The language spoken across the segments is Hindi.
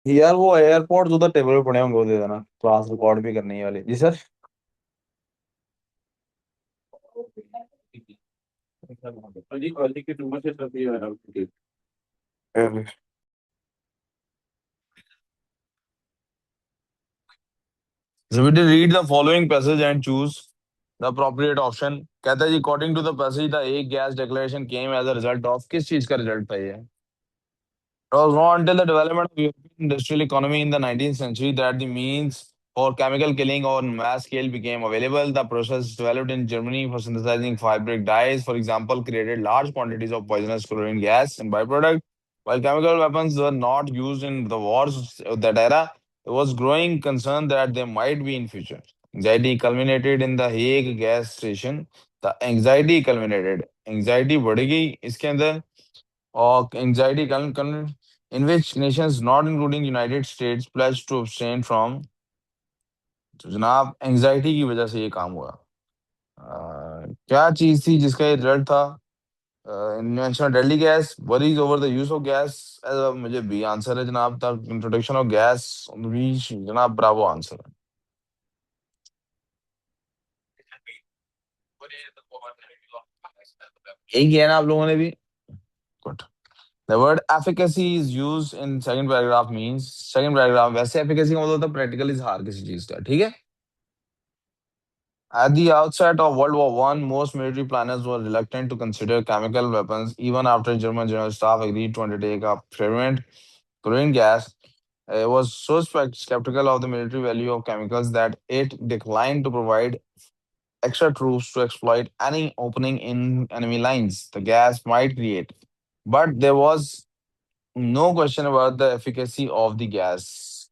यार वो एयरपोर्ट उधर टेबल पे पड़े होंगे, वो दे देना, क्लास रिकॉर्ड भी करनी है वाली जी sir. So we did read the following passage and choose the appropriate option. कहता है जी, according to the passage the A gas declaration came as a result of, किस चीज का रिजल्ट था ये? It was not until the development of European industrial economy in the 19th century that the means for chemical killing on mass scale became available. The process developed in Germany for synthesizing fabric dyes, for example, created large quantities of poisonous chlorine gas and byproduct. While chemical weapons were not used in the wars of that era, there was growing concern that they might be in future. Anxiety culminated in the Hague gas station. The anxiety culminated. Anxiety बढ़ गई इसके अंदर, or anxiety in which nations not including United States pledged to abstain from. तो जनाब एंजाइटी की वजह से ये काम हुआ। क्या चीज थी जिसका ये रिजल्ट था? Invention of deadly gas, worries over the use of gas. मुझे बी आंसर है जनाब, द इंट्रोडक्शन ऑफ गैस जनाब, ब्रावो आंसर है। यही किया है ना आप लोगों ने भी? Good. The word efficacy is used in second paragraph means, second paragraph वैसे efficacy का मतलब होता है practical इजहार किसी चीज का, ठीक है? At the outset of World War One, most military planners were reluctant to consider chemical weapons, even after German General Staff agreed to undertake a experiment. Chlorine gas was so skeptical of the military value of chemicals that it declined to provide extra troops to exploit any opening in enemy lines the gas might create. But there was no question about the efficacy of the gas.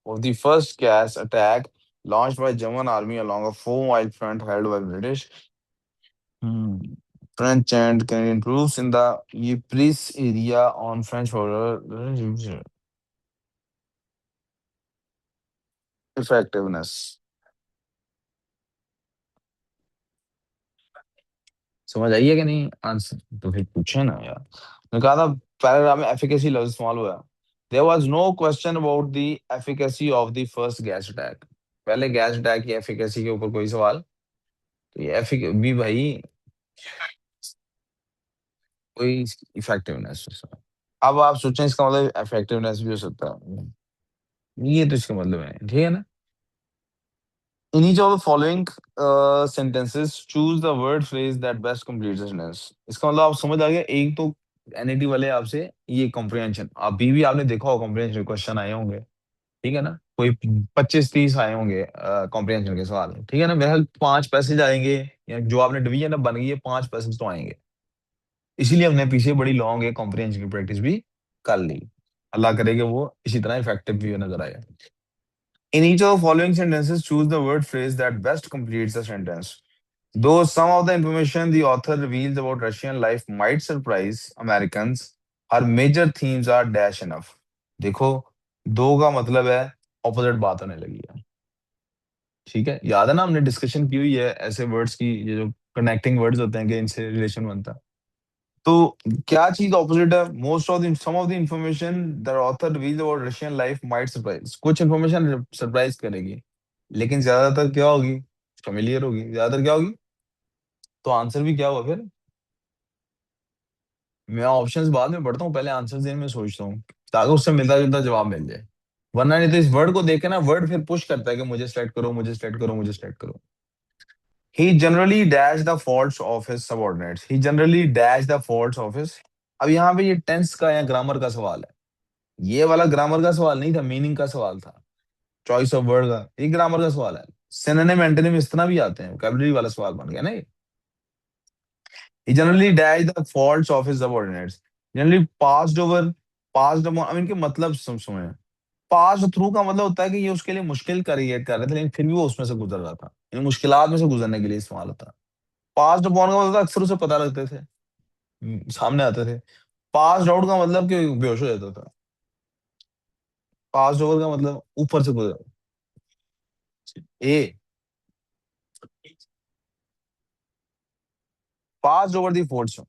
Of the first gas attack launched by German army along a 4 mile front held by British, hmm, French and Canadian troops in the Ypres area on French border. Effectiveness. समझ आई है कि नहीं? आंसर तो फिर पूछे ना यार। मैं कहा था पैराग्राफ में एफिकेसी लफ्ज इस्तेमाल हुआ है। There was no question about the efficacy of the first gas attack. पहले गैस अटैक की एफिकेसी के ऊपर कोई सवाल? तो ये एफिक भी भाई, कोई इफेक्टिवनेस। अब आप सोचें इसका मतलब इफेक्टिवनेस भी हो सकता है, ये तो इसका मतलब है, ठीक है ना? In each of the following sentences, choose the word phrase that best completes the sentence. इसका मतलब आप समझ आ गया। एक तो एनईटी वाले आपसे ये कॉम्प्रिहेंशन, अभी भी आपने देखा होगा कॉम्प्रिहेंशन क्वेश्चन आए होंगे, ठीक है ना? कोई 25-30 आए होंगे कॉम्प्रिहेंशन के सवाल, ठीक है ना? मेरे ख्याल 5 पैसेज आएंगे, या जो आपने डिवीजन अब बन गई है 5 पैसेज तो आएंगे। इसीलिए हमने पीछे बड़ी लॉन्ग है कॉम्प्रिहेंशन की प्रैक्टिस भी कर ली। अल्लाह करे कि वो इसी तरह इफेक्टिव भी नजर आए। In each of the following sentences, choose the word phrase that best completes the sentence. Though some of the information the author reveals about Russian life might surprise Americans, her major themes are dash enough. देखो, दो का मतलब है ऑपोजिट बात होने लगी है, ठीक है? याद है ना, हमने डिस्कशन की हुई है ऐसे वर्ड्स की, ये जो कनेक्टिंग वर्ड्स होते हैं कि इनसे रिलेशन बनता है। तो क्या चीज ऑपोजिट है? Most of the some of the information the author reveals about Russian life might surprise, कुछ इंफॉर्मेशन सरप्राइज करेगी, लेकिन ज्यादातर क्या होगी? फेमिलियर होगी। ज्यादातर क्या होगी? तो आंसर भी क्या हुआ फिर? मैं ऑप्शंस बाद में पढ़ता हूँ, पहले आंसर देने में सोचता हूँ, ताकि उससे मिलता जुलता जवाब मिल जाए। वरना नहीं तो इस वर्ड को देख के ना, वर्ड फिर पुश करता है कि मुझे सेलेक्ट करो, मुझे सेलेक्ट करो, मुझे सेलेक्ट करो। He generally dash the faults of his subordinates, he generally dash the faults of his. अब यहाँ पे ये टेंस का या ग्रामर का सवाल है। ये वाला ग्रामर का सवाल नहीं था, मीनिंग का सवाल था, चॉइस ऑफ वर्ड का। ये ग्रामर का सवाल है। सिनोनिम एंटोनिम इस तरह भी आते हैं, वोकैबुलरी वाला सवाल बन गया ना ये। He generally dash the faults of his subordinates. Generally passed over, अब इनके मतलब समझे। पास थ्रू का मतलब होता है कि ये उसके लिए मुश्किल क्रिएट कर रहे थे, लेकिन फिर भी वो उसमें से गुजर रहा था। इन मुश्किलात में से गुजरने के लिए इस्तेमाल होता है। पास्ड अपॉन का मतलब अक्सर उसे पता लगते थे, सामने आते थे। पास्ड आउट का मतलब कि बेहोश हो जाता था। पास्ड ओवर का मतलब ऊपर से गुजर। A, passed over the faults,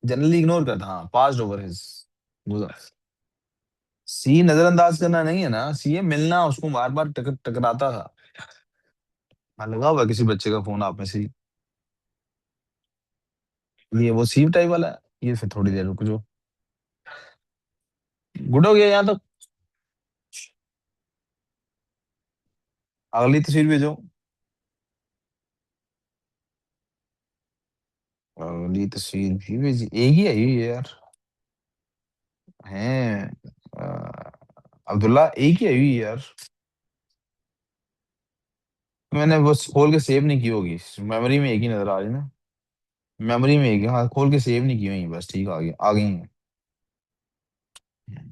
generally ignore करता, हाँ, पास्ड ओवर हिज, गुजर। सी नजरअंदाज करना नहीं है ना, सी है मिलना, उसको बार बार टकराता था। हाँ, लगा हुआ है किसी बच्चे का फोन आप में से ही। ये वो सी टाइप वाला है। ये फिर थोड़ी देर रुक जो। गुड हो गया यहाँ तो। अगली तस्वीर भेजो। अगली तस्वीर भी भेजी, एक ही आई हुई है यार। हैं। अब्दुल्ला एक ही आई हुई है यार। मैंने वो खोल के सेव नहीं की होगी। मेमोरी में एक ही नजर आ रही ना। मेमोरी में एक ही, हाँ खोल के सेव नहीं की हुई, बस ठीक आ गई, आ गई हैं।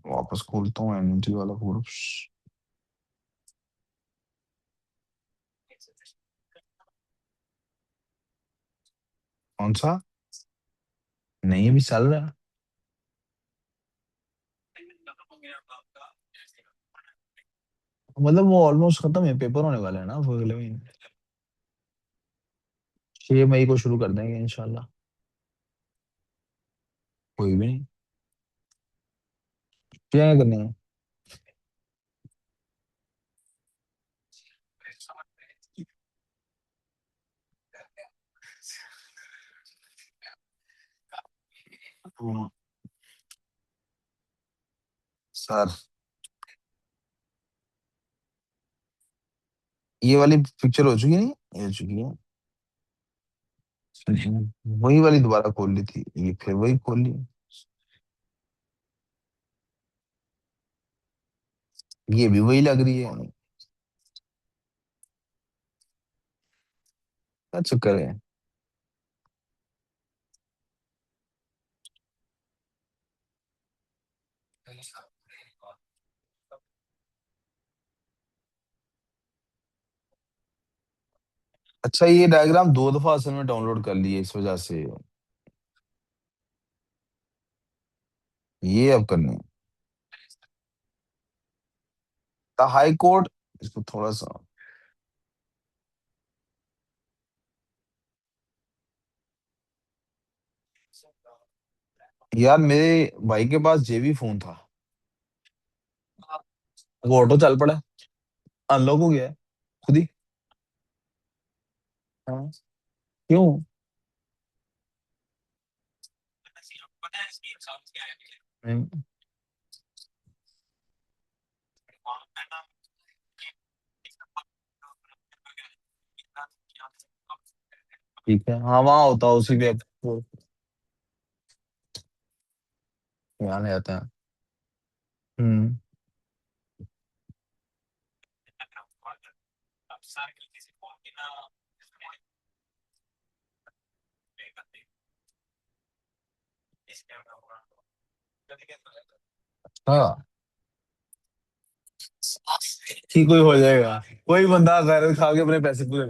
वापस खोलता हूँ एनएमटी वाला फोर्स। कौन सा? नहीं अभी चल रहा है। मतलब वो ऑलमोस्ट खत्म है, पेपर होने वाले हैं ना वो अगले महीने। 6 मई को शुरू कर देंगे इंशाल्लाह। कोई भी नहीं। क्या करने हैं? हम्म, सर, ये वाली पिक्चर हो चुकी नहीं, ये हो चुकी है। वही वाली दोबारा खोल ली थी, ये फिर वही खोल ली। ये भी वही लग रही है। क्या चक्कर है? अच्छा, ये डायग्राम 2 दफा असल में डाउनलोड कर लिए इस वजह से। ये अब करने। The high court. इसको थोड़ा सा। यार मेरे भाई के पास जेबी फोन था। वो ऑटो चल पड़ा। अनलॉक हो गया है खुद ही। हाँ। क्यों? हम्म, ठीक है, हाँ वहाँ होता है उसी पे। वो यहाँ ले जाते हैं। हम्म। हाँ, ठीक कोई हो जाएगा। कोई बंदा गैर खा के अपने पैसे पूरे।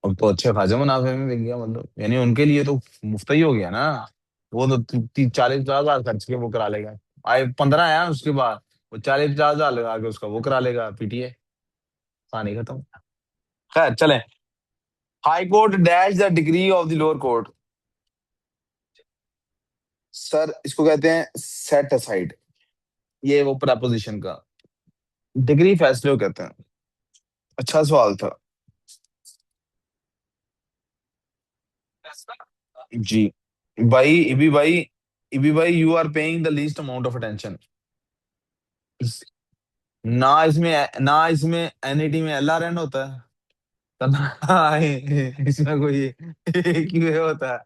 अब तो अच्छे खासे मुनाफे में बिक गया, मतलब यानी उनके लिए तो मुफ्त ही हो गया ना। वो तो 40-50 हजार खर्च के वो करा लेगा। आए 15 आया उसके बाद। वो 40-50 हजार लगा के उसका वो करा लेगा पीटीए। कहानी खत्म। खैर चले। High court dash the degree of the lower court. Sir इसको कहते हैं सेट असाइड। ये वो प्रपोजिशन का डिग्री फैसले को कहते हैं। अच्छा सवाल था। जी। भाई इबी भाई, इबी भाई you are paying the least amount of attention. ना इसमें एनईटी में एलआरएन होता है। तो ना इसमें कोई एक ही वे होता है।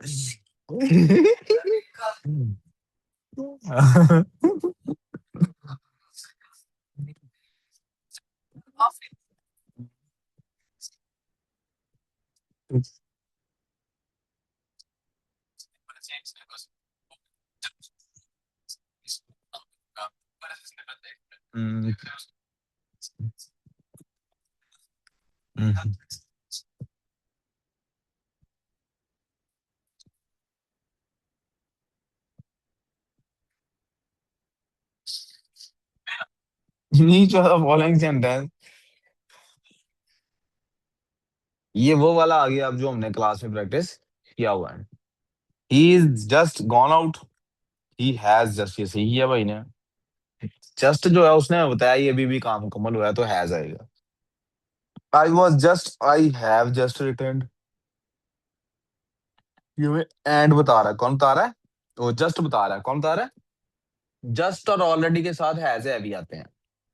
हम्म, हम्म। In each of the following sentence, ये वो वाला आ गया अब जो हमने क्लास में प्रैक्टिस किया हुआ है। He is just gone out, he has just, ये सही है भाई ने। जस्ट जो है उसने बताया ये भी काम मुकम्मल हुआ है तो हैज आएगा। I was just, I have just return, ये एंड बता रहा है, कौन बता रहा है? वो जस्ट बता रहा है, कौन बता रहा है? जस्ट और ऑलरेडी के साथ हैज है भी आते हैं।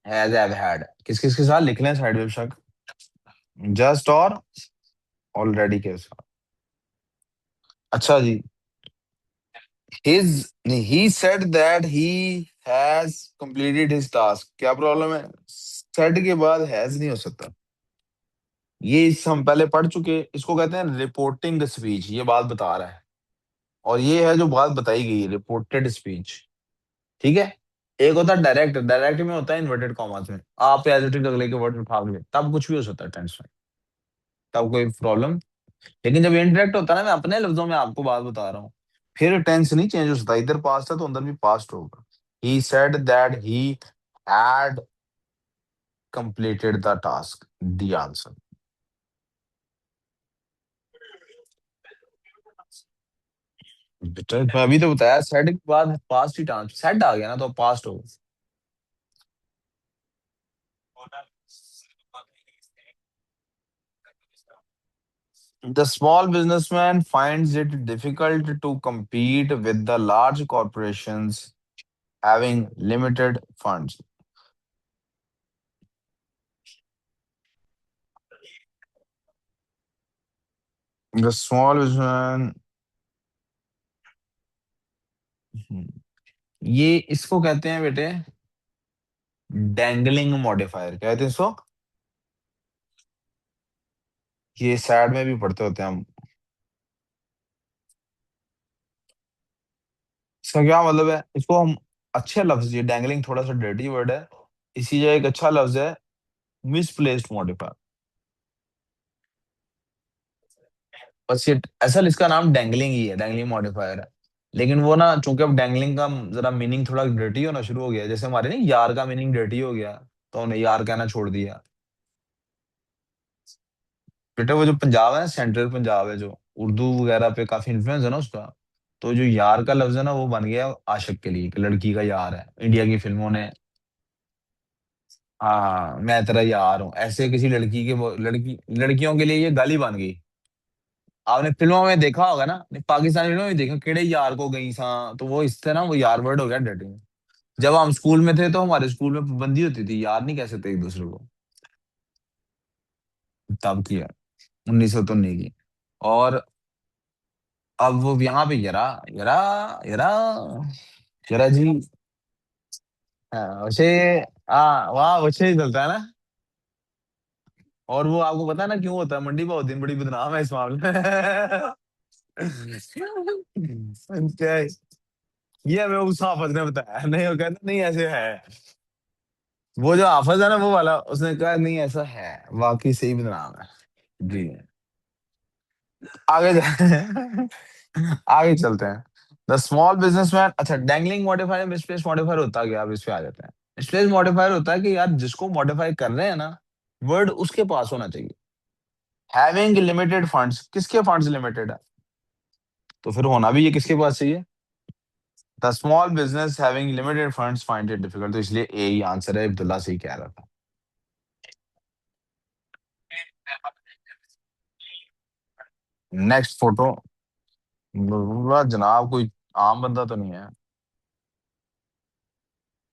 हैज, हैव, हैड, किस किस के साथ लिख लें साइड में शक? जस्ट और ऑलरेडी के साथ। अच्छा जी। हिज, नहीं, he said that he has completed his task, क्या प्रॉब्लम है? सेड के बाद हैज नहीं हो सकता। ये इस हम पहले पढ़ चुके, इसको कहते हैं रिपोर्टिंग स्पीच, ये बात बता रहा है। और ये है जो बात बताई गई, रिपोर्टेड स्पीच। ठीक है। एक होता है डायरेक्ट, डायरेक्ट में होता है इन्वर्टेड कॉमास में, आप एज इट इज अगले के वर्ड उठा लिए तब कुछ भी हो सकता है टेंस में, तब कोई प्रॉब्लम। लेकिन जब इनडायरेक्ट होता है ना, मैं अपने लफ्जों में आपको बात बता रहा हूँ, फिर टेंस नहीं चेंज हो सकता, इधर पास्ट है तो अंदर भी पास्ट होगा। He said that he had completed the task, the answer. बेटा मैं अभी तो बताया, सेड के बाद पास्ट ही टांस, सेड आ गया ना तो पास्ट हो। The small businessman finds it difficult to compete with the large corporations having limited funds. The small businessman, ये इसको कहते हैं बेटे डैंगलिंग मॉडिफायर, कहते हैं इसको। ये सैड में भी पढ़ते होते हैं हम। इसका क्या मतलब है, इसको हम अच्छे लफ्ज, ये डैंगलिंग थोड़ा सा डर्टी वर्ड है, इसी जगह एक अच्छा लफ्ज है मिसप्लेस्ड मॉडिफायर। बस ये असल इसका नाम डैंगलिंग ही है, डैंगलिंग मॉडिफायर है। लेकिन वो ना, चूंकि अब डैंगलिंग का जरा मीनिंग थोड़ा डर्टी होना शुरू हो गया, जैसे हमारे नहीं यार का मीनिंग डर्टी हो गया, तो उन्हें यार कहना छोड़ दिया। बेटा वो जो पंजाब है ना, सेंट्रल पंजाब है जो, उर्दू वगैरह पे काफी इन्फ्लुएंस है ना उसका। तो जो यार का लफ्ज है ना वो बन गया आशिक के लिए, कि लड़की का यार है, इंडिया की फिल्मों ने। हाँ, मैं तेरा यार हूँ, ऐसे किसी लड़की के लड़की लड़कियों के लिए ये गाली बन गई। आपने फिल्मों में देखा होगा ना, पाकिस्तानी फिल्मों में देखा, केड़े यार को गई सा, तो वो इस तरह वो यार वर्ड हो गया डेटिंग। जब हम स्कूल में थे तो हमारे स्कूल में पाबंदी होती थी, यार नहीं कह सकते एक दूसरे को। तब किया, 1919 की। और अब वो यहाँ पे यरा, यरा, यरा, यरा जी। हाँ वैसे, हाँ वहाँ वैसे ही चलता है ना। और वो आपको पता है ना क्यों होता है, मंडी बहुत दिन बड़ी बदनाम है इस मामले में। क्या है? ये हमें उस हाफज ने बताया, नहीं वो कहता नहीं ऐसे है। वो जो हाफज है ना वो वाला, उसने कहा नहीं ऐसा है, वाकई सही बदनाम है। जी। आगे आगे चलते हैं। द स्मॉल बिजनेसमैन, अच्छा डैंगलिंग मॉडिफायर मिसप्लेस मॉडिफायर होता गया, अब इस पे आ जाते हैं। मिसप्लेस मॉडिफायर होता है कि यार जिसको मॉडिफाई कर रहे हैं ना, वर्ड उसके पास होना चाहिए। हैविंग लिमिटेड फंड्स, किसके फंड्स लिमिटेड है? तो फिर होना भी ये किसके पास चाहिए? The small business having limited funds find it difficult, तो इसलिए ए ही आंसर है, अब्दुल्ला सही कह रहा था। नेक्स्ट फोटो, जनाब कोई आम बंदा तो नहीं है,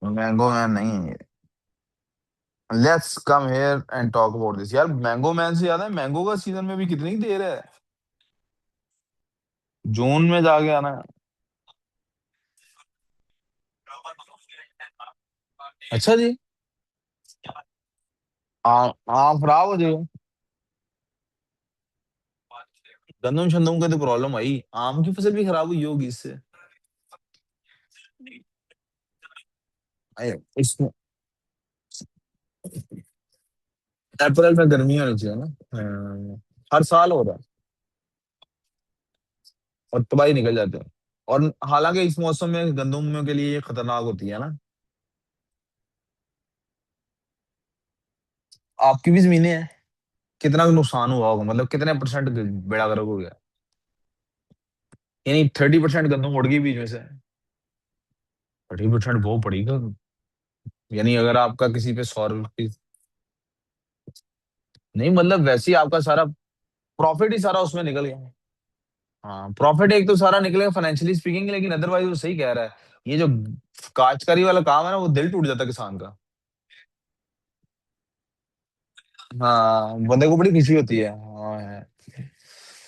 मैंगो मैन नहीं है। Let's come here and talk about this. यार मैंगो मैन से याद है, मैंगो का सीजन में भी कितनी देर है, जून में जाके आना है। अच्छा जी। आम आम खराब हो जाएगा। गंदम शंदम का तो प्रॉब्लम आई, आम की फसल भी खराब हुई होगी इससे। इसमें अप्रैल में गर्मी होनी चाहिए ना। हर साल हो रहा है, और तबाही निकल जाते हैं। और हालांकि इस मौसम में गंदम के लिए ये खतरनाक होती है ना। आपकी भी जमीनें हैं? कितना नुकसान हुआ होगा, मतलब कितने परसेंट बेड़ा गर्क हो गया। यानी 30% गंदम उड़ गई बीच में से। 30% बहुत पड़ी का। यानी अगर आपका किसी पे 100 रुपये, नहीं मतलब वैसे ही आपका सारा प्रॉफिट ही सारा उसमें निकल गया। हाँ प्रॉफिट एक तो सारा निकलेगा फाइनेंशियली स्पीकिंग, लेकिन अदरवाइज वो सही कह रहा है। ये जो काश्तकारी वाला काम है ना, वो दिल टूट जाता है किसान का। हाँ बंदे को बड़ी खुशी होती है, हाँ है।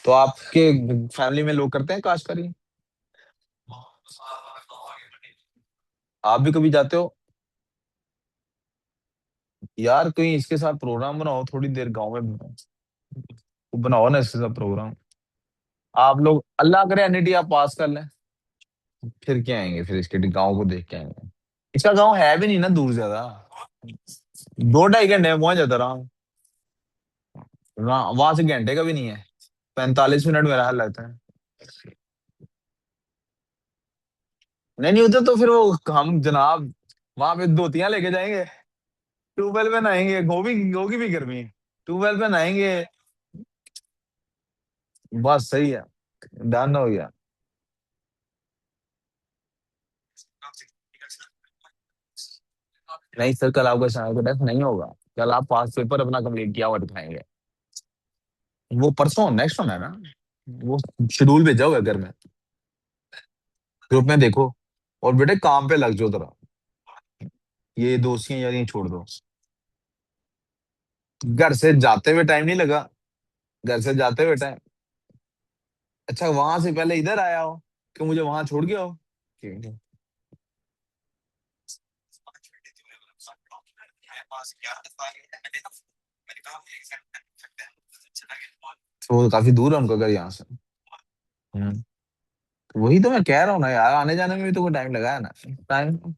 तो आपके फैमिली में लोग करते हैं काश्तकारी? आप भी कभी जाते हो? यार कहीं इसके साथ प्रोग्राम बनाओ थोड़ी देर गांव में, बनाओ ना इसके साथ प्रोग्राम। आप लोग अल्लाह करे एनईटी आप पास कर लें, फिर क्या आएंगे, फिर इसके गांव को देख के आएंगे। इसका गांव है भी नहीं ना दूर ज्यादा, 2-2.5 घंटे में पहुंच जाता रहा। वहां से घंटे का भी नहीं है, 45 मिनट मेरा हाल लगता है। नहीं नहीं उधर तो फिर वो हम जनाब वहां पे धोतियां लेके जाएंगे, ट्यूबवेल पे नहाएंगे, गोभी होगी भी गर्मी, ट्यूबवेल पे नहाएंगे। बस सही है, डन हो गया। नहीं सर, कल आपका शाम का टेस्ट नहीं होगा। कल आप पास पेपर अपना कंप्लीट किया हुआ दिखाएंगे। वो परसों नेक्स्ट होना है ना, वो शेड्यूल भेजा हुआ है घर में, ग्रुप में देखो। और बेटे काम पे लग जाओ जरा, ये दोस्तियां यारियां छोड़ दो। घर से जाते हुए टाइम नहीं लगा, घर से जाते हुए टाइम। अच्छा वहां से पहले इधर आया हो कि मुझे वहां छोड़ गया हो? ठीक है। तो काफी दूर है उनका घर यहाँ से। हम्म। तो वही तो मैं कह रहा हूँ ना यार, आने जाने में भी तो कोई टाइम लगा है ना। टाइम,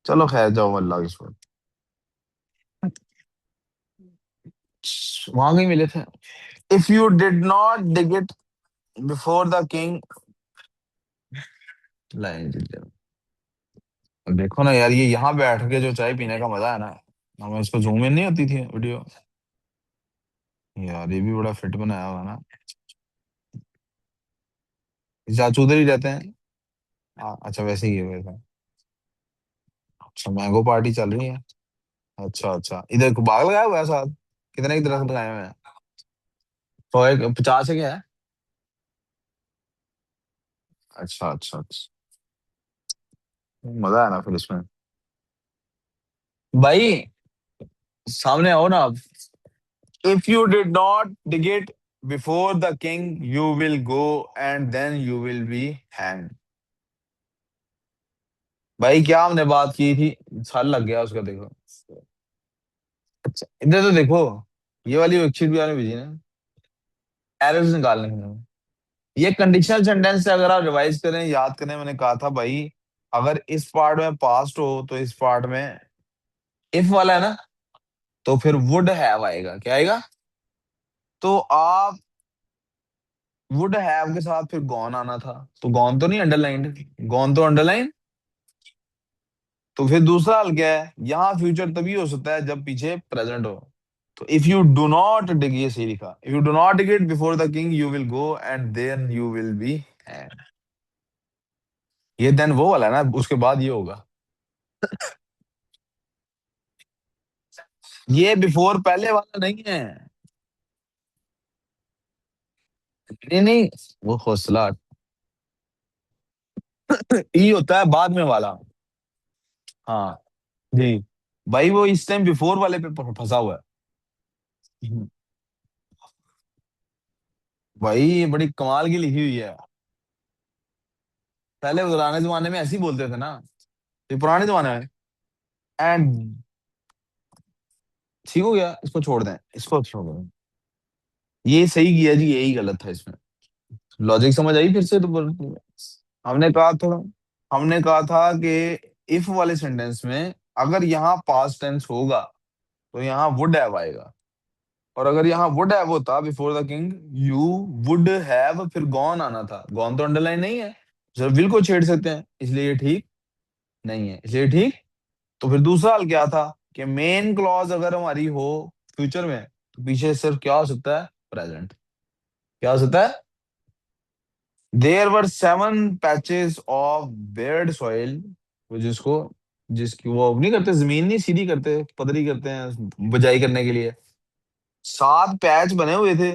चलो खैर जाओ अल्लाह की शुक्र। वहां कहीं मिले थे। If you did not dig it before the king. Line देखो ना यार, ये यहाँ बैठ के जो चाय पीने का मजा है ना, हमें इसको जूम इन नहीं होती थी वीडियो। यार ये भी बड़ा फिट बनाया हुआ है ना। चाचू उधर ही रहते हैं? हाँ अच्छा, वैसे ही है वैसे। अच्छा मैंगो पार्टी चल रही है। अच्छा अच्छा, इधर को बाग लगाया हुआ है साथ? कितने की दरख्त लगाए हुए हैं? तो एक 50 है क्या है? अच्छा अच्छा अच्छा, मजा है ना फिर इसमें। भाई सामने आओ ना आप। If you did not dig it before the king you will go and then you will be hang. भाई क्या हमने बात की थी, साल लग गया उसका देखो। अच्छा इधर तो देखो, ये वाली वर्कशीट भी आने भेजी ना, एरर्स निकालने के लिए। ये कंडीशनल सेंटेंस से अगर आप रिवाइज करें, याद करें, मैंने कहा था भाई अगर इस पार्ट में पास्ट हो तो इस पार्ट में इफ वाला है ना, तो फिर वुड हैव आएगा, क्या आएगा? तो आप वुड हैव के साथ फिर गॉन आना था, तो गॉन तो नहीं अंडरलाइंड, गॉन तो अंडरलाइन। तो फिर दूसरा हल क्या है, यहाँ फ्यूचर तभी हो सकता है जब पीछे प्रेजेंट हो। तो if you do not dig, ये सही लिखा, if you do not dig it before the king you will go and then you will be. ये देन वो वाला है ना, उसके बाद ये होगा। ये बिफोर पहले वाला नहीं है। नहीं नहीं, वो हौसला ई होता है बाद में वाला। हाँ जी, भाई वो इस टाइम बिफोर वाले पे फंसा हुआ है। भाई ये बड़ी कमाल की लिखी हुई है। पहले पुराने जमाने में ऐसे ही बोलते थे ना, ये पुराने जमाने में। एंड ठीक हो गया, इसको छोड़ दें, इसको छोड़ दें। ये सही किया जी, यही गलत था इसमें। लॉजिक समझ आई फिर से तो हमने कहा था, हमने कहा था कि इफ वाले सेंटेंस में अगर यहाँ पास्ट टेंस होगा तो यहाँ वुड हैव आएगा। और अगर यहाँ वुड हैव होता before the king, you would have फिर गॉन आना था। गॉन तो अंडरलाइन नहीं है, सर विल को छेड़ सकते हैं, इसलिए ये ठीक नहीं है, इसलिए ठीक। तो फिर दूसरा हाल क्या था कि मेन क्लॉज अगर हमारी हो फ्यूचर में, तो पीछे सिर्फ क्या हो सकता है? प्रेजेंट। क्या हो सकता है? There were 7 patches of bared soil, वो जिसको, जिसकी वो नहीं करते, जमीन नहीं सीधी करते, पदरी करते हैं बुझाई करने के लिए। 7 पैच बने हुए थे।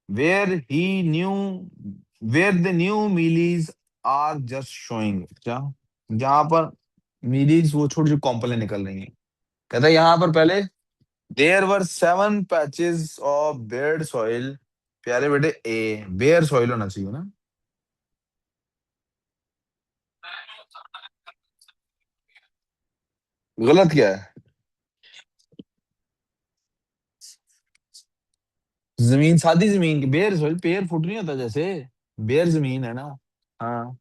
Where he new, where the new mealies are just showing, जहाँ, जहां पर मीलीज वो छोटी छोटी कॉम्पलें निकल रही हैं। कहता है यहाँ पर पहले there were 7 patches of bared soil. प्यारे बेटे, ए बेयर सॉइल होना चाहिए ना। गलत क्या है? जमीन, सादी जमीन की बेयर सॉइल, पेयर फुट नहीं होता जैसे, बेयर जमीन है ना। हाँ,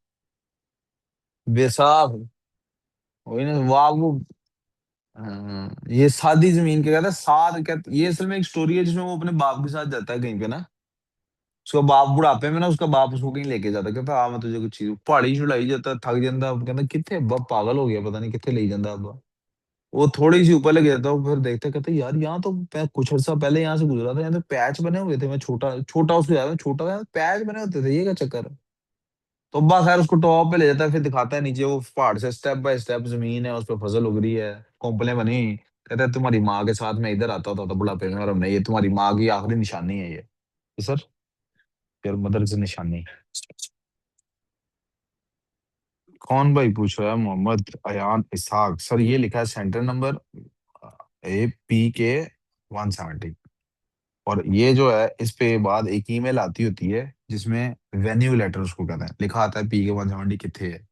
बेसाब, वही ना वो आप वो। हाँ, ये सादी जमीन के कहता है, साद कहता, ये असल में एक स्टोरी है जिसमें वो अपने बाप के साथ जाता है कहीं पे ना। उसका बाप बुढ़ापे में ना, उसका बाप उसको कहीं लेके जाता है, कहता आ मैं तुझे कुछ चीज, पहाड़ी चढ़ाई जाता, थक जाता, अब कहता कितने अब्बा पागल हो गया, पता नहीं कितने ले जाता अब्बा। वो थोड़ी सी ऊपर लेके जाता हूँ, फिर देखते कहते यार यहाँ तो मैं कुछ अर्सा पहले यहाँ से गुजरा था, यहाँ तो पैच बने हुए थे, मैं छोटा छोटा उसको याद है, छोटा था, पैच बने होते थे, ये क्या चक्कर है। तो अब्बा खैर उसको टॉप पे ले जाता है, फिर दिखाता है नीचे वो पहाड़ से स्टेप बाय स्टेप जमीन है, उस पर फसल उग रही है, कोंपलें बनी। कहता है तुम्हारी माँ के साथ मैं इधर आता था तो बुढ़ापे में, और अब नहीं, ये तुम्हारी माँ की आखिरी निशानी है ये। सर, योर मदर इज निशानी। कौन भाई पूछ रहा है? मोहम्मद अयान इसहाक सर, ये लिखा है सेंटर नंबर AP के 170। और ये जो है इस पे बाद एक ईमेल आती होती है जिसमें वेन्यू लेटर उसको कहते हैं, लिखा आता है PK 170 कितने है,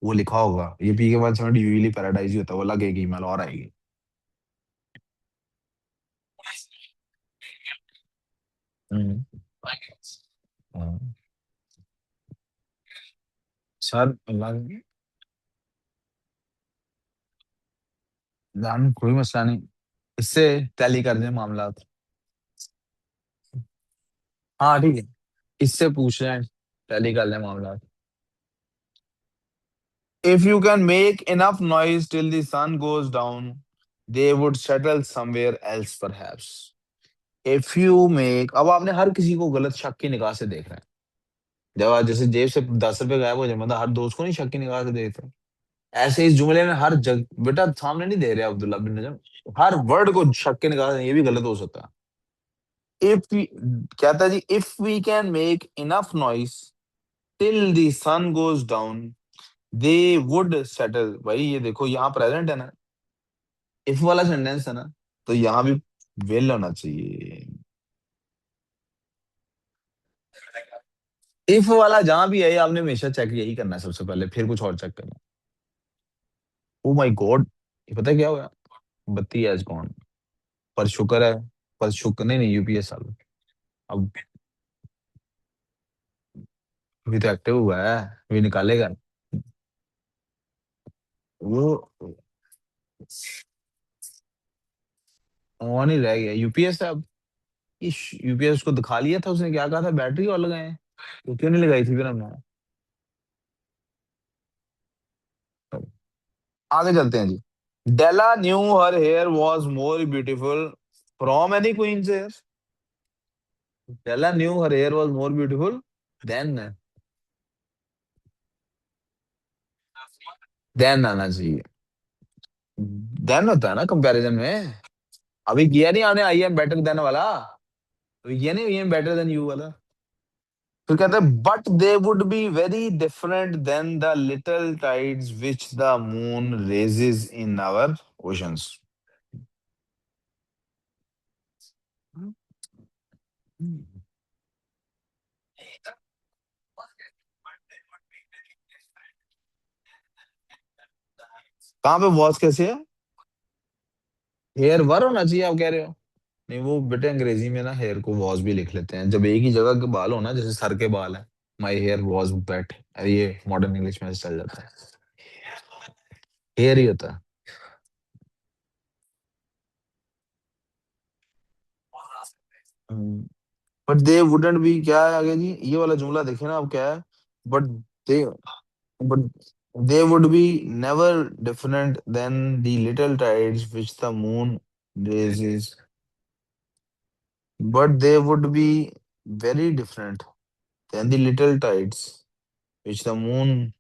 वो लिखा होगा। ये PK 170 यूजली पैराडाइज ही होता है, वो अलग एक ईमेल और आएगी। हम्म। हाँ। सर अलग, जान कोई मसला नहीं, इससे टैली कर दें मामला। हाँ ठीक है, इससे पूछ रहे हैं, टैली कर लें मामला। If you can make enough noise till the sun goes down, they would settle somewhere else perhaps. If you make, अब आपने हर किसी को गलत शक की निगाह से देख रहे हैं। जब आप जैसे जेब से 10 रुपए गायब हो जाए, मतलब हर दोस्त को नहीं शक की निगाह से देखते हैं। ऐसे इस जुमले में हर जग बेटा सामने नहीं दे रहे अब्दुल्ला बिन नजम, हर वर्ड को शक की निगाह से, ये भी गलत हो सकता है। इफ क्या था जी, if we can make enough noise till the sun goes down, they would settle. भाई ये देखो यहाँ प्रेजेंट है ना, इफ वाला सेंटेंस है ना, तो यहाँ भी वेल होना चाहिए। इफ वाला जहां भी है, आपने हमेशा चेक यही करना है सबसे पहले, फिर कुछ और चेक करना। ओ माय गॉड, ये पता है क्या हुआ? बत्ती एज कौन, पर शुक्र है, पर शुक्र नहीं, नहीं UPS साल अब, अभी तो एक्टिव हुआ है, अभी निकालेगा वो, ऑन ही रह गया UPS है अब। इस UPS को दिखा लिया था उसने, क्या कहा था, बैटरी और लगाए, तो क्यों नहीं लगाई थी फिर हमने। आगे चलते हैं जी। Della knew her hair was more beautiful from any queen's hair. Della knew her hair was more beautiful than, than आना चाहिए, देन होता है ना कंपैरिजन में। अभी किया नहीं आपने आई एम बेटर देन वाला, अभी किया नहीं I am better than you वाला। फिर कहते हैं but they would be very different than the little tides which the moon raises in our oceans. कहाँ पे वॉज कैसे है? हेयर वर होना चाहिए आप कह रहे हो। नहीं वो बेटे अंग्रेजी में ना हेयर को वॉज भी लिख लेते हैं, जब एक ही जगह के बाल हो ना, जैसे सर के बाल है, माई हेयर वॉज वेट, ये मॉडर्न इंग्लिश में ऐसे चल जाता है, हेयर ही होता है। बट दे वुडंट बी, क्या है आगे जी, ये वाला जुमला देखे ना अब क्या है। But they, but they would be never different than the little tides which the moon raises. but they would be very different than the little tides which the moon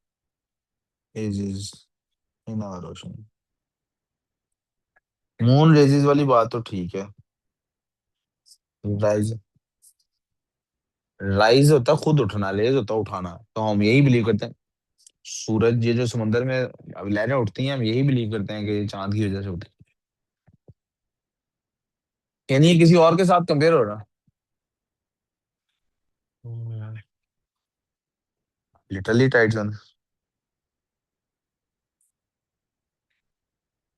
is in our ocean. Moon raises वाली बात तो ठीक है। राइज राइज होता है खुद उठना, रेज होता है उठाना, तो हम यही बिलीव करते हैं। सूरज, ये जो समुंदर में अब लहरें उठती हैं, हम यही बिलीव करते हैं कि ये चांद की वजह से होती है, यानी ये किसी और के साथ कंपेयर हो रहा। Literally tides on.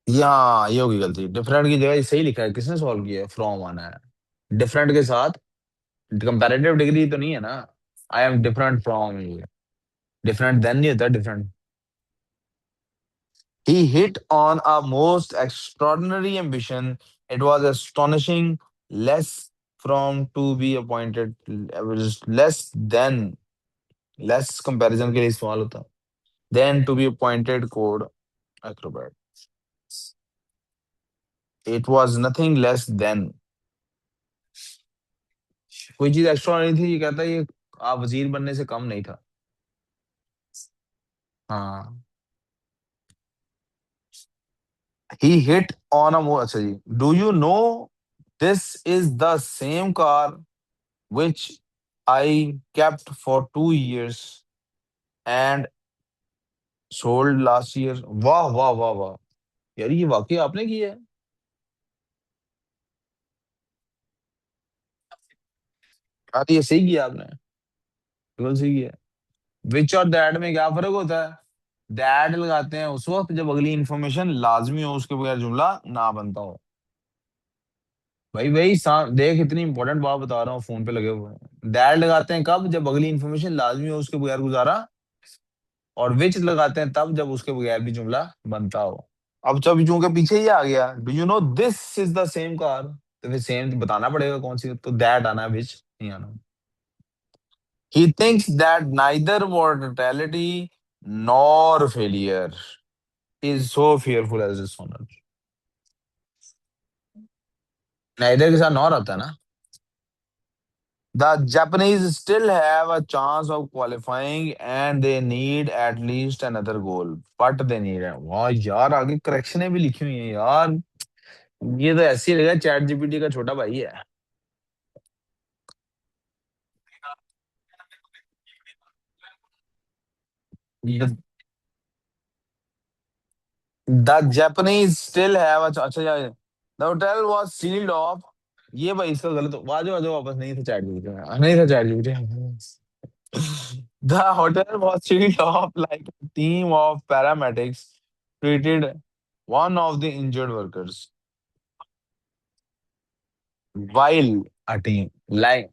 यहाँ ये होगी गलती, डिफरेंट की जगह सही लिखा है, किसने सॉल्व किया है, फ्रॉम आना है डिफरेंट के साथ। कंपैरेटिव डिग्री तो नहीं है ना। I am different from you, different than नहीं होता different. He hit on a most extraordinary ambition. It was astonishing, less from to be appointed, less than, less comparison के लिए सवाल होता, then to be appointed code acrobat. It was nothing less than, कोई चीज एक्स्ट्रा नहीं थी, ये कहता है ये आप वजीर बनने से कम नहीं था। हाँ। He hit on a more, अच्छा जी, do you know this is the same car which I kept for 2 years and sold last year. वाह वाह वाह वाह, यार ये वाकई आपने किया है। हाँ तो ये सही किया आपने, बिल्कुल सही किया। विच और दैट में क्या फर्क होता है? दैट लगाते हैं उस वक्त जब अगली इंफॉर्मेशन लाजमी हो, उसके बगैर जुमला ना बनता हो। भाई भाई देख, इतनी इंपॉर्टेंट बात बता रहा हूँ, फोन पे लगे हुए हैं। दैट लगाते हैं कब? जब अगली इंफॉर्मेशन लाजमी हो, उसके बगैर गुजारा। और विच लगाते हैं तब जब उसके बगैर भी जुमला बनता हो। अब जब चूंकि पीछे ही आ गया, do you know this is the same car, तो फिर सेम बताना पड़ेगा कौन सी, तो दैट आना है, विच नहीं आना। He thinks that neither mortality nor failure is so fearful as dishonor. Neither के साथ नॉर आता है ना। The Japanese still have a chance of qualifying and they need at least another goal. But they need it. वाह यार, आगे करेक्शनें भी लिखी हुई हैं यार। ये तो ऐसे ही लगा चैट जीपीटी का छोटा भाई है। The, the Japanese still have a अच्छा यार, the hotel was sealed off। ये भाई इसका गलत, वाजो वाजो वापस, नहीं था चैट जीपीटी में, नहीं था chat GPT. The hotel was sealed off like a team of paramedics treated one of the injured workers while a team like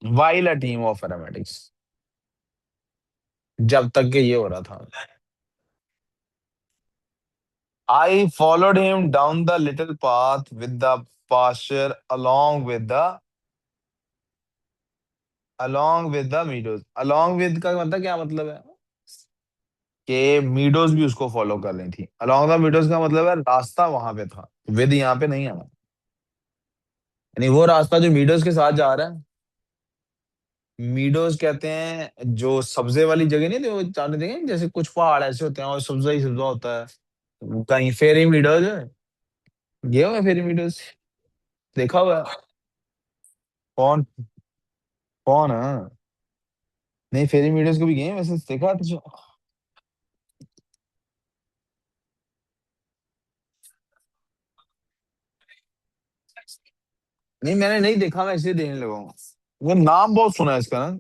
while a team of paramedics, जब तक के ये हो रहा था। I followed him down the little path with the pasture along with the meadows। along with का मतलब क्या मतलब है? कि मीडोज भी उसको फॉलो कर रही थी। along the meadows का मतलब है रास्ता वहां पे था, विद यहाँ पे नहीं आना। यानी वो रास्ता जो मीडोज के साथ जा रहा है। मीडोज कहते हैं जो सब्जे वाली जगह नहीं थी, वो जाने देंगे, जैसे कुछ पहाड़ ऐसे होते हैं और सब्जा ही सब्जा होता है, कहीं फेरी मीडोज है। गए हुए फेरी मीडोज, देखा हुआ है? कौन? कौन है? नहीं, फेरी मीडोज को भी गए हैं वैसे, देखा है तुझे? नहीं मैंने नहीं देखा, मैं इसलिए देखने लगा हूँ। वो नाम बहुत सुना है इसका ना।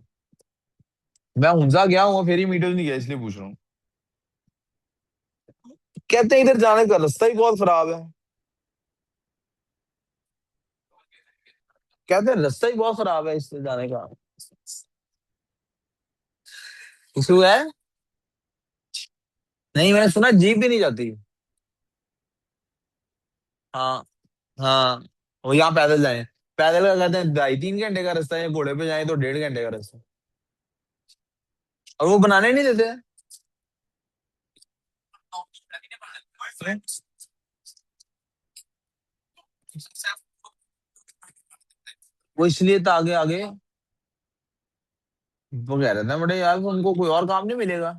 मैं हुंजा गया हूँ, फेरी मीडोज नहीं गया, इसलिए पूछ रहा हूँ। कहते हैं इधर जाने का रास्ता ही बहुत खराब है। कहते हैं रास्ता ही बहुत खराब है इससे जाने का। इसलिए है। नहीं, मैंने सुना जीप भी नहीं जाती। हाँ। हाँ। वो यहाँ पैदल जाए, पैदल का कहते हैं 2.5-3 घंटे का रास्ता है, घोड़े पे जाए तो 1.5 घंटे का रास्ता। और वो बनाने नहीं देते। वो इसलिए तो आगे आगे वो कह रहे थे बड़े यार कि उनको कोई और काम नहीं मिलेगा,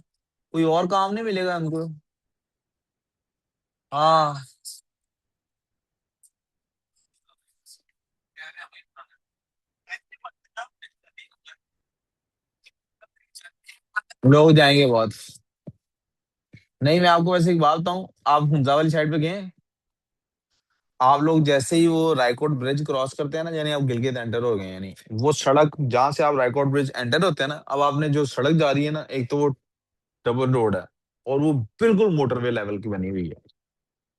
कोई और काम नहीं मिलेगा उनको। हाँ, लोग जाएंगे बहुत। नहीं, मैं आपको वैसे एक बात बताऊं, आप हुंजा वाली साइड पे गए हैं? आप लोग जैसे ही वो रायकोट ब्रिज क्रॉस करते हैं ना, यानी आप गिलगित एंटर हो गए, यानी वो सड़क जहां से आप रायकोट ब्रिज एंटर होते हैं ना, अब आपने जो सड़क जा रही है ना, एक तो वो डबल रोड है, और वो बिल्कुल मोटरवे लेवल की बनी हुई है,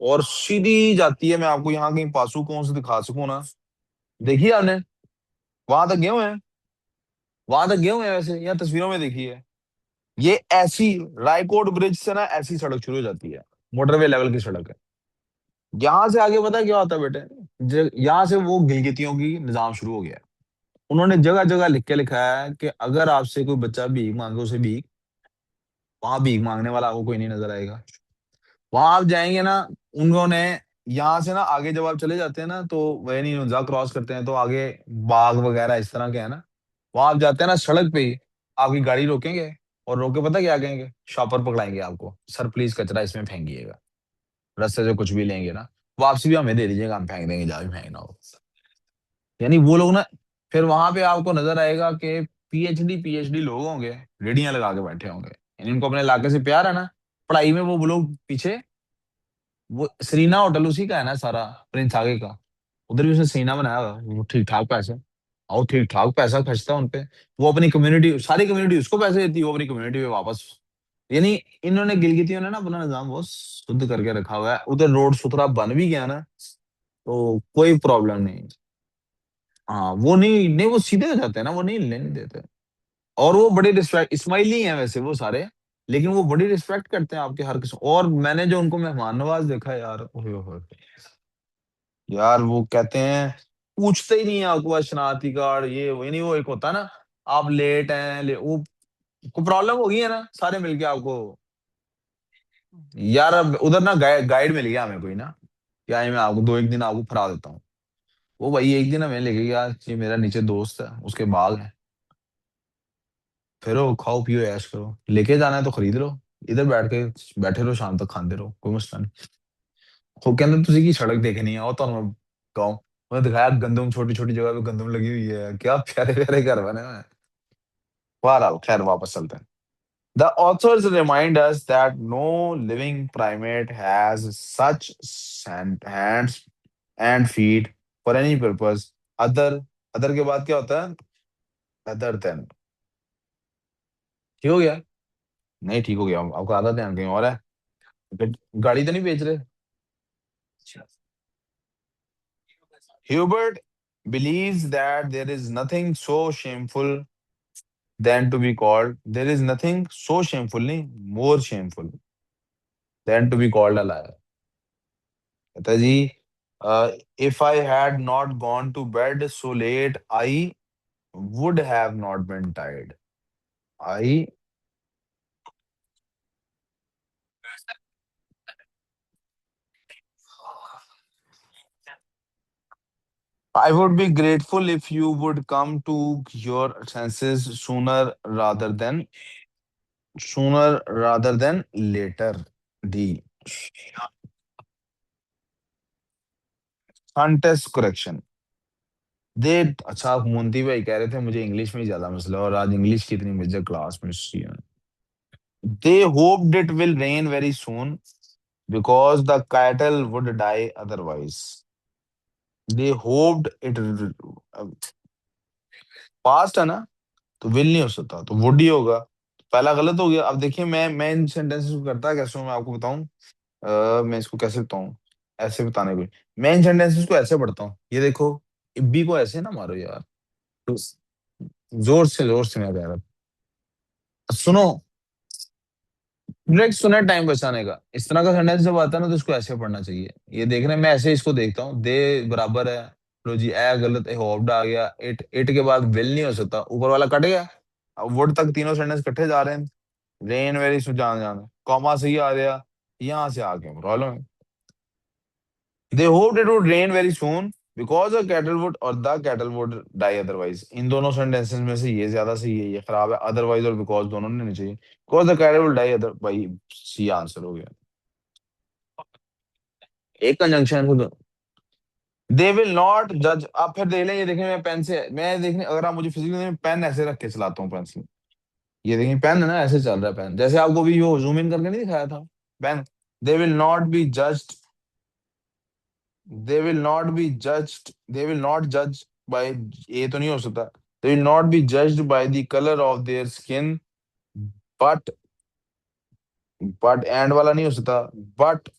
और सीधी जाती है। मैं आपको यहाँ कहीं पासू कौन से दिखा सकूं ना, देखिए आपने, वहां तक गए हुए हैं? वहां तक गए हुए हैं वैसे, या तस्वीरों में देखी है? ये ऐसी रायकोट ब्रिज से ना ऐसी सड़क शुरू हो जाती है, मोटरवे लेवल की सड़क है। यहाँ से आगे पता है क्या होता है बेटे, यहाँ से वो गिलगितियों की निजाम शुरू हो गया है। उन्होंने जगह जगह लिख के लिखा है कि अगर आपसे कोई बच्चा भीख मांगे, उसे भीख, वहां भीख मांगने वाला आपको कोई नहीं नजर आएगा। वहां आप जाएंगे ना, उन्होंने यहाँ से ना आगे जब आप चले जाते हैं ना, तो वह नहीं जा क्रॉस करते हैं तो आगे बाग वगैरह इस तरह के है ना, वहां आप जाते हैं ना सड़क पे ही, आपकी गाड़ी रोकेंगे, और रोके पता क्या कहेंगे, शॉपर पकड़ाएंगे आपको, सर प्लीज कचरा इसमें फेंकिएगा, रास्ते से कुछ भी लेंगे ना, वापसी भी हमें दे दीजिएगा, हम फेंक देंगे जहाँ भी फेंकना हो। यानी वो लोग ना, फिर वहां पे आपको नजर आएगा कि पीएचडी पीएचडी लोग होंगे, रेडियां लगा के बैठे होंगे, यानी इनको अपने इलाके से प्यार है ना, पढ़ाई में वो लोग पीछे। वो सरीना होटल उसी का है ना सारा, प्रिंस आगे का, उधर भी उसने सीना बनाया हुआ है। वो ठीक ठाक पैसे, और ठीक ठाक पैसा खर्चता है उनपे। वो अपनी कम्युनिटी, सारी कम्युनिटी उसको पैसे देती है, वो अपनी कम्युनिटी में वापस। यानी इन्होंने गिलगितियों ने ना अपना निजाम बहुत शुद्ध करके रखा हुआ है, उधर रोड सुथरा बन भी गया ना, तो कोई प्रॉब्लम नहीं। हाँ, वो नहीं नहीं, वो सीधे हो जाते हैं ना, वो नहीं लेने देते। और वो बड़े रिस्पेक्ट, इस्माइली हैं वैसे वो सारे, लेकिन वो बड़ी रिस्पेक्ट करते हैं आपके हर किसी। और मैंने जो उनको मेहमान नवाज देखा है यार, ओए ओए, यार वो कहते हैं, पूछते ही नहीं है आपको शनाख्ती कार्ड ये वो, नहीं वो एक होता है ना, आप लेट हैं वो को प्रॉब्लम होगी है ना, सारे मिलके आपको। यार अब उधर ना गाइड मिल गया हमें कोई ना, क्या है, मैं आपको दो एक दिन आपको फरा देता हूँ। वो भाई एक दिन हमें लेके गया, ये मेरा नीचे दोस्त है, उसके बाल हैं, फिर वो खाओ पियो ऐश करो, लेके जाना है तो खरीद लो, इधर बैठ के बैठे रहो, शाम तक खाते रहो, कोई मसला नहीं। वो कहते तुझे की सड़क देखनी है, और तो मैं गाँव मैं दिखाया, गंदम छोटी छोटी जगह पे गंदम लगी हुई है, क्या प्यारे प्यारे घर बने हुए हैं। बहरहाल खैर वापस चलते हैं। The authors remind us that no living primate has such hands and feet for any purpose other other के बाद क्या होता है, other than। ठीक हो गया? नहीं ठीक हो गया, आपका आधा ध्यान कहीं और है। गाड़ी तो नहीं बेच रहे? Hubert believes that there is nothing so shameful than to be called, there is nothing so shameful, नहीं, more shameful than to be called a liar। कहता जी, if I had not gone to bed so late, I would have not been tired। I I would be grateful if you would come to your senses sooner rather than later। D, contest correction। दे अच्छा, आप मोंटी भाई कह रहे थे मुझे इंग्लिश में ही ज्यादा मसला है, और आज इंग्लिश की इतनी मेजर क्लास में they hoped it will rain very soon because the cattle would die otherwise. They hoped it, past है ना, तो विल नहीं हो सकता, तो वुड ही होगा। पहला गलत हो गया। अब देखिए, मैं इन सेंटेंसेस को करता कैसे हूँ मैं आपको बताऊं। मैं इसको कैसे बताऊं, ऐसे बताने को, मैं इन सेंटेंसेस को ऐसे पढ़ता हूँ, ये देखो, इब्बी को ऐसे ना मारो यार, तो जोर से मैं कह रहा था। सुनो, डायरेक्ट सुना, टाइम बचाने का इस तरह का सेंटेंस जब आता है ना, तो इसको ऐसे पढ़ना चाहिए। ये देख रहे हैं, मैं ऐसे इसको देखता हूँ, दे बराबर है, लो जी, ए गलत, ए होप्ड आ गया, इट के बाद विल नहीं हो सकता, ऊपर वाला कट गया, अब वुड तक तीनों सेंटेंस इकट्ठे जा रहे हैं। रेन वेरी सु जान जान, कॉमा सही आ गया, यहाँ से आ गया प्रॉब्लम है। They hoped it would rain very soon because a cattle would और the cattle would die otherwise, इन दोनों सेंटेंसेस में से ये ज्यादा सही है, ये खराब है। अदरवाइज और बिकॉज दोनों नहीं होनी चाहिए। Because the cattle would die other, भाई सी आंसर हो गया। एक कंजंक्शन को दे विल नॉट जज। आप फिर देख लें, ये देखें मैं पेन से, मैं देखने अगर आप मुझे फिजिकली में पेन ऐसे रख के चलाता हूँ पेंसिल, ये देखिए पेन है ना, ऐसे चल रहा है पेन, जैसे आपको भी वो जूम इन करके नहीं दिखाया था pen. They will not be judged, they will not be judged, they will not जज बाय, ये तो नहीं हो सकता। They will not be judged by the colour of their skin, but, but and वाला नहीं हो सकता, but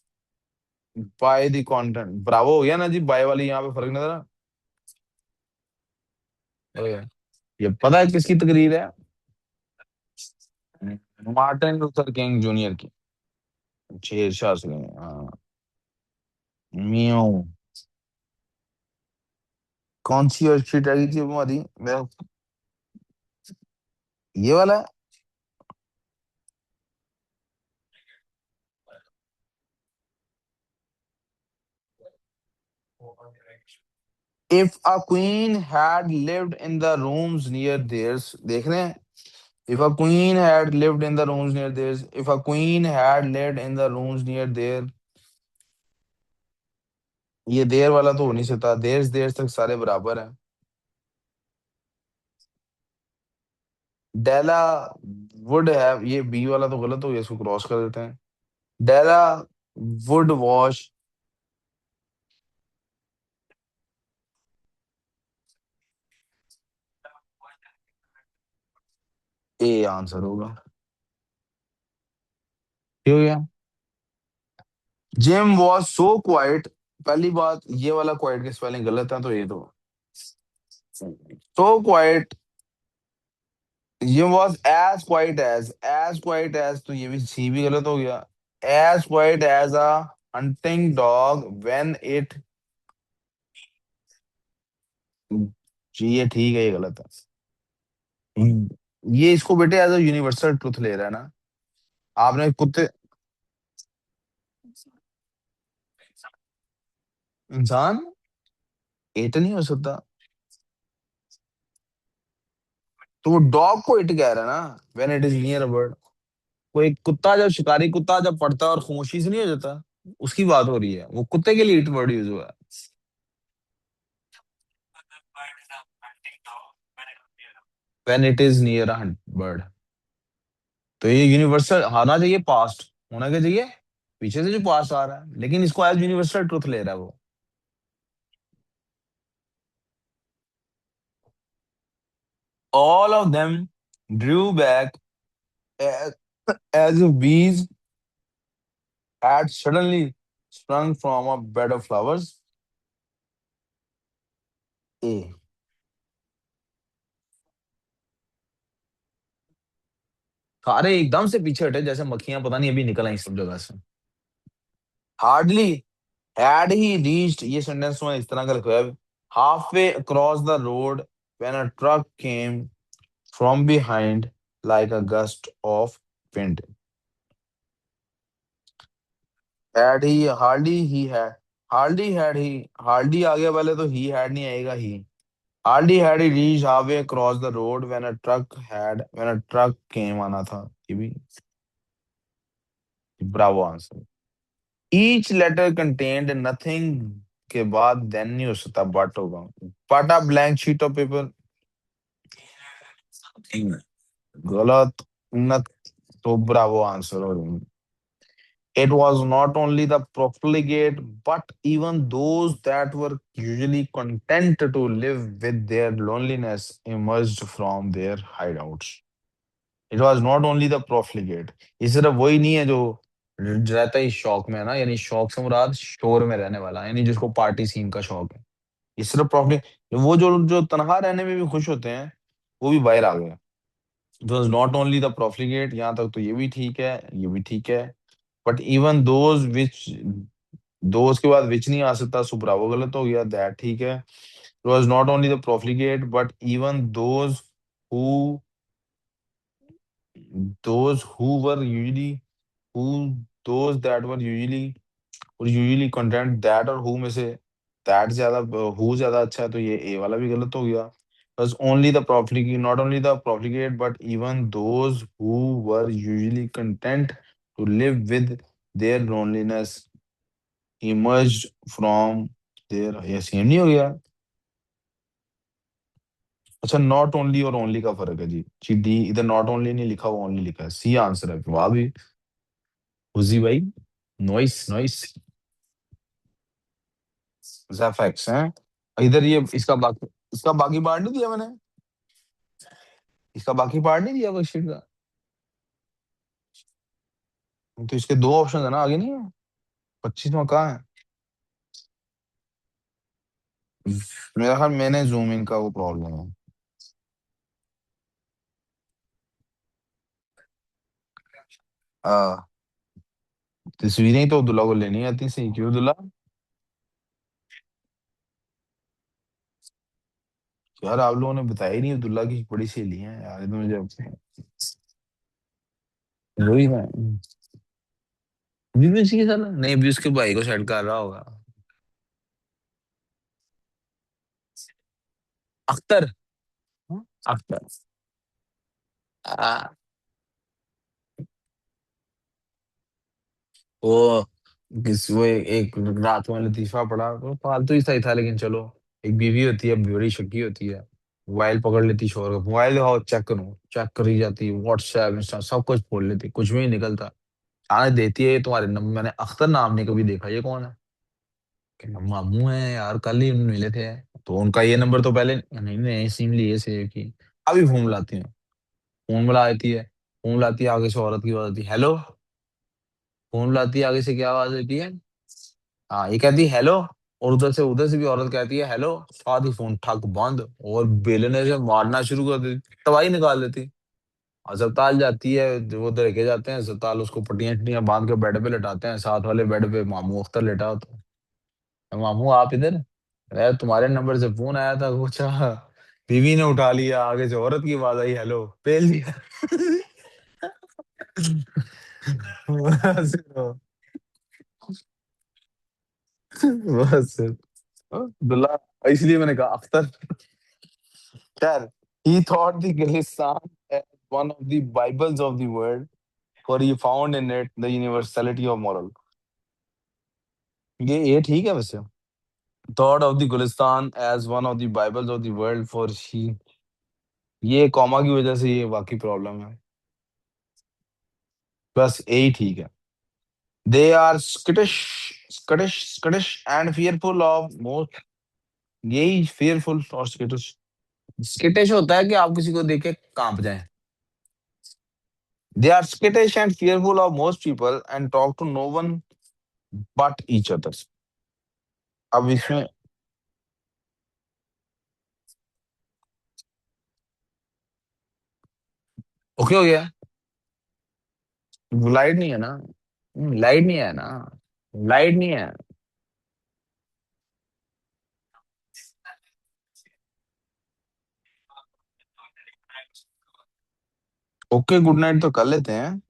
by the content. Bravo हो गया ना जी, बाय वाली यहाँ पे फर्क नजर आ। ये पता है किसकी तकरीर है? मार्टिन लूथर किंग जूनियर की। शेरशाह सुलेमान, हाँ। म्याऊं। कौन सी वेबसाइट आई थी हमारी ये वाला? If a queen had lived in the rooms near theirs, देख रहे हैं? If a queen had lived in the rooms near theirs, if a queen had lived in the rooms near their, ये देयर वाला तो हो नहीं सकता, देयर देयर तक सारे बराबर हैं। डेला वुड हैव, ये बी वाला तो गलत हो गया, इसको क्रॉस कर देते हैं। डेला वुड वॉश, ए आंसर होगा। ठीक हो गया। जिम वॉज सो क्वाइट, पहली बात ये वाला क्वाइट के स्पेलिंग गलत है, तो ये तो so quite. Jim was as quite as, तो ये भी सी भी गलत हो गया। As quite as a hunting dog when it, जी ये ठीक है, ये गलत है। ये इसको बेटे एज अ यूनिवर्सल ट्रुथ ले रहा है ना। आपने कुत्ते, इंसान, इट नहीं हो सकता। तो वो डॉग को इट कह रहा है ना, when it is near a bird. कोई कुत्ता जब शिकारी कुत्ता जब पड़ता है और खामोशी से नहीं हो जाता, उसकी बात हो रही है, वो कुत्ते के लिए इट वर्ड यूज हुआ है। When it is near a bird, तो ये यूनिवर्सल आना चाहिए, पास्ट होना क्या चाहिए, पीछे से जो पास्ट आ रहा है, लेकिन इसको एज यूनिवर्सल ट्रुथ ले रहा है वो। All of them drew back as if bees had suddenly sprung from a bed of flowers. ए, सारे एकदम से पीछे हटे जैसे मक्खियां पता नहीं अभी निकल आई सब जगह से। हार्डली हैड ही रीच्ड, ये सेंटेंस में इस तरह का लिखा है, half way across the road when a truck came from behind like a gust of wind. Had he, hardly he had, hardly had he, hardly आगे वाले तो ही हैड नहीं आएगा, he hardly had he reached half way across the road when a truck came आना था, ये भी bravo answer. Each letter contained nothing के बाद देन नहीं हो सकता, बट होगा। But a blank sheet of paper, गलत। न, तो ब्रावो आंसर हो। It was not only the profligate, but even those that were usually content to live with their loneliness emerged from their hideouts. It was not only the profligate. ये सिर्फ वही नहीं है जो रहता ही शौक में है ना, यानी शौक से मुराद शोर में रहने वाला, यानी जिसको पार्टी सीन का शौक है। ये सिर्फ प्रॉफिट, वो जो जो तनहा रहने में भी खुश होते हैं, वो भी बाहर आ गए। It was not only the profligate, यहाँ तक तो ये भी ठीक है, ये भी ठीक है। But even those which, those के बाद विच नहीं आ सकता, सुब्रावो गलत हो गया, दैट ठीक है। It was not only the profligate but even who those who were usually, who those that were usually, और यूजली कंटेंट दैट और हु में से दैट ज्यादा, हु ज्यादा अच्छा है, तो ये ए वाला भी गलत हो गया। बस only the profligate, not only the profligate but even those who were usually content to live with their loneliness emerged from their, ये सेम नहीं हो गया? अच्छा, नॉट ओनली और ओनली का फर्क है जी। जी डी इधर नॉट ओनली नहीं लिखा हुआ, ओनली लिखा है, सी आंसर है। वाह भी उजी भाई, नॉइस नॉइस। फैक्ट्स हैं इधर। ये इसका बाकी पार्ट नहीं दिया मैंने, इसका बाकी पार्ट नहीं दिया वर्कशीट का। तो इसके दो ऑप्शन है ना, आगे नहीं है? 25वां कहाँ है? मेरा ख्याल मैंने जूम इन का वो प्रॉब्लम है। आ, तस्वीरें ही तो दुल्हा को लेनी आती सही, क्यों दुल्हा? यार आप लोगों ने बताया ही नहीं, दुल्हा की बड़ी सहेली है यार, ये तो मुझे वही ना। अभी भी उसी के साथ नहीं, अभी उसके भाई को सेट कर रहा होगा। अख्तर। हाँ? अख्तर। आ, वो वो एक रात में लतीफा पड़ा, वो फालतू ही सही था, लेकिन चलो। एक बीवी होती है, बड़ी शक्की होती है, मोबाइल पकड़ लेती शोर का, मोबाइल दिखाओ चेक करो, चेक करी जाती, व्हाट्सएप इंस्टा सब कुछ खोल लेती, कुछ भी नहीं निकलता। आने देती है, ये तुम्हारे नंबर, मैंने अख्तर नाम नहीं कभी देखा, ये कौन है? कि मामू है यार, कल ही उन्होंने मिले थे। तो उनका ये नंबर तो पहले नहीं, नहीं सिम लिए सेव की। अभी फोन मिलाती हूँ, फोन मिला देती है। फोन मिलाती है, आगे से औरत की आवाज आती है, हेलो। फोन मिलाती है, आगे से क्या आवाज आती है? हाँ, ये कहती है हेलो। और उधर से भी औरत कहती है हेलो, साथ ही फोन ठक बंद, और बेलने से मारना शुरू कर देती, तबाही निकाल देती। अस्पताल जाती है, जो वो लेके जाते हैं अस्पताल, उसको पट्टियां शट्टियां बांध के बेड पे लेटाते हैं, साथ वाले बेड पे मामू अख्तर लेटा होता है। मामू आप इधर? यार तुम्हारे नंबर से फोन आया था कुछ, बीवी ने उठा लिया, आगे से औरत की आवाज आई, हेलो, पेल दिया। बस बस दुल्ला, इसलिए मैंने कहा अख्तर। खैर, he thought the Khalistan as one of the Bibles of the world, for he found in it the universality of moral. ये ठीक है वैसे। Thought of the Gulistan as one of the Bibles of the world, for he, ये कॉमा की वजह से ये वाकई प्रॉब्लम है। बस यही ठीक है। They are skittish and fearful of most, यही fearful और skittish। skittish होता है कि आप किसी को देख के कांप जाएं। They are skittish and fearful of most people and talk to no one but each other। अब इसमें ओके हो गया। लाइट नहीं है ना? लाइट नहीं है ना? लाइट नहीं है। ओके गुड नाइट तो कर लेते हैं।